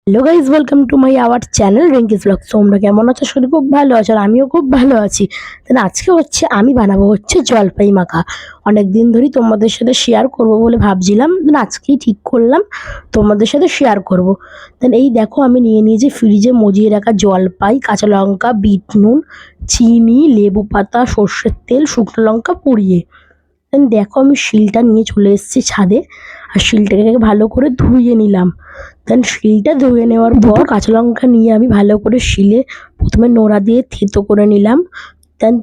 Hello guys, welcome to my our channel Rinki's blog. তোমরা কেমন আছো? শুধু খুব ভালো আছো আর আমিও খুব ভালো আছি। তাহলে আজকে আমি বানাবো জলপাই মাখা। অনেক দিন ধরেই তোমাদের সাথে শেয়ার করব বলে ভাবছিলাম, আজকেই ঠিক করলাম তোমাদের সাথে শেয়ার করব। তাহলে এই দেখো, আমি নিয়ে নিয়েছি ফ্রিজে মজিয়ে রাখা জলপাই, কাঁচা লঙ্কা, বিট নুন, চিনি, লেবু পাতা, সর্ষের তেল, শুকনো লঙ্কা পুড়িয়ে। দেখো, আমি শিলটা নিয়ে চলে এসেছি ছাদে, আর শিলটাকে ভালো করে ধুয়ে নিলাম। শিলটা ধুয়ে নেওয়ার পর কাঁচা লঙ্কা নিয়ে আমি ভালো করে শিলে প্রথমে নোড়া দিয়ে থেতো করে নিলাম।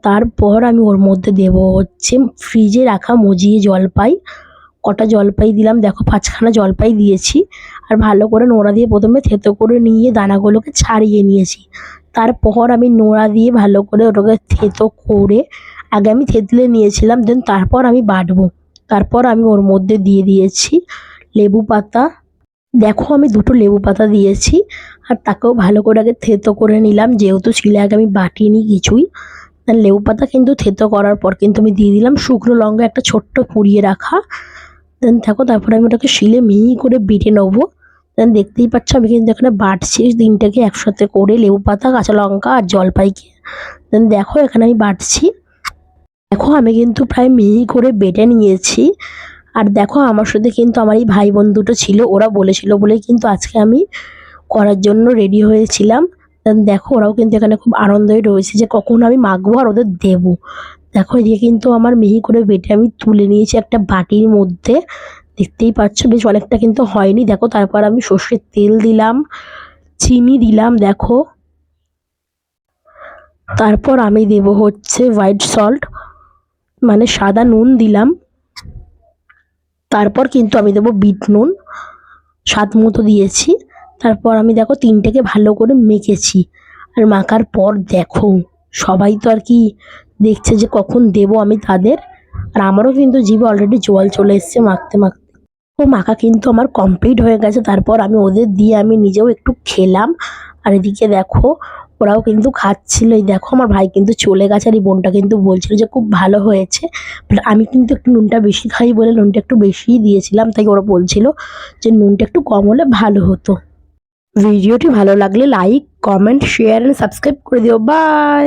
তারপর আমি ওর মধ্যে দেবো ফ্রিজে রাখা মজিয়ে জলপাই। কটা জলপাই দিলাম, দেখো 5খানা জলপাই দিয়েছি। আর ভালো করে নোড়া দিয়ে প্রথমে থেতো করে নিয়ে দানাগুলোকে ছাড়িয়ে নিয়েছি। তারপর আমি নোড়া দিয়ে ভালো করে ওটাকে থেতো করে আগে আমি থেতলে নিয়েছিলাম, তারপর আমি বাটবো। তারপর আমি ওর মধ্যে দিয়ে দিয়েছি লেবু পাতা। দেখো, আমি 2টো লেবু পাতা দিয়েছি, আর তাকেও ভালো করে আগে থেতো করে নিলাম, যেহেতু শিলে আগে আমি বাটিনি কিছুই। লেবু পাতা কিন্তু থেতো করার পর কিন্তু আমি দিয়ে দিলাম শুকনো লঙ্কা একটা ছোট্ট পুড়িয়ে রাখা। দেখো, তারপরে আমি ওটাকে শিলে মিহি করে বেটে নেবো। দেখতেই পাচ্ছ, আমি কিন্তু এখানে বাটছি 3টাকে একসাথে করে, লেবু পাতা, কাঁচা লঙ্কা আর জলপাইকে। দেখো, এখানে আমি বাটছি। দেখো, আমি কিন্তু প্রায় মিহি করে বেটে নিয়েছি। আর দেখো, আমার সাথে কিন্তু আমার এই ভাই বোন দুটো ছিল, ওরা বলেছিল বলেই কিন্তু আজকে আমি করার জন্য রেডি হয়েছিলাম। দেখো, ওরাও কিন্তু এখানে খুব আনন্দই রয়েছে যে কখন আমি মাখবো আর ওদের দেবো। দেখো, এদিকে কিন্তু আমার মিহি করে বেটে আমি তুলে নিয়েছি একটা বাটির মধ্যে। দেখতেই পাচ্ছ বেশ অনেকটা কিন্তু হয়নি। দেখো, তারপর আমি সর্ষের তেল দিলাম, চিনি দিলাম। দেখো, তারপর আমি দেবো হোয়াইট সল্ট, মানে সাদা নুন দিলাম। তারপর কিন্তু আমি দেবো বিট নুন, স্বাদ মতো দিয়েছি। তারপর আমি দেখো 3টাকে ভালো করে মেখেছি। আর মাখার পর দেখো, সবাই তো আর কি দেখছে যে কখন দেবো আমি তাদের। আর আমারও কিন্তু জিভে অলরেডি জল চলে এসছে মাখতে মাখতে। ও মাখা কিন্তু আমার কমপ্লিট হয়ে গেছে। তারপর আমি ওদের দিয়ে আমি নিজেও একটু খেলাম। আর এদিকে দেখো, ওরাও কিন্তু খাচ্ছিল। এই দেখো, আমার ভাই কিন্তু চলে গেছে, আর এই বোনটা কিন্তু বলছিল যে খুব ভালো হয়েছে। বাট আমি কিন্তু একটু নুনটা বেশি খাই বলে নুনটা একটু বেশিই দিয়েছিলাম, তাই ওরা বলছিল যে নুনটা একটু কম হলে ভালো হতো। ভিডিওটি ভালো লাগলে like, comment, share and subscribe করে দিও। বাই।